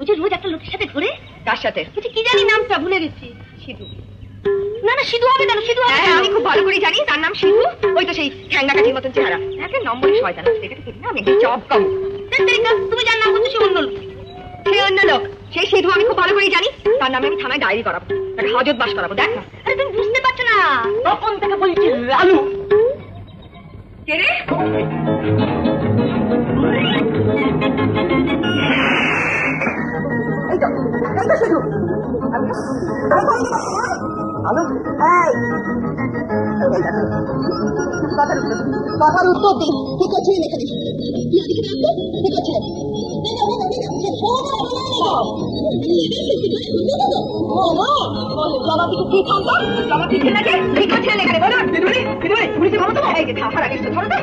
ও যে রোজ একটা লোকের সাথে ঘুরে। কার সাথে? কি জানি নামটা ভুলে গেছি। সিধু। না না সিধু হবে কেন? সিধু হবে। হ্যাঁ আমি খুব ভালো করে জানি তার নাম সিধু। ওই তো সেই ঠ্যাংনা কাঠির মতন চেহারা। একটা নম্বরই শয়তান। এটাকে ঠিক না আমি একটু চপ কম। তুমি যার নাম বলছো সে অন্য লোক। সে অন্য লোক। সেই সিধু আমি খুব ভালো করে জানি। তার নামে আমি থানায় ডায়েরি করাবো। তাকে হাজত বাস করাবো। দেখ না। আরে তুমি বুঝতে পারছো না। তখন থেকে বলছি রানু। কে রে? এই তো সিধু। কথার উত্তর দিন। কি করছিলেন এখানে? ঠিক আছে জবাবিকে কি থামতো? জবাব দিচ্ছেন নাকি? কি করছিলেন এখানে বলুন? পুলিশে ভালো তো এই যে থামার আগে ধরো তো।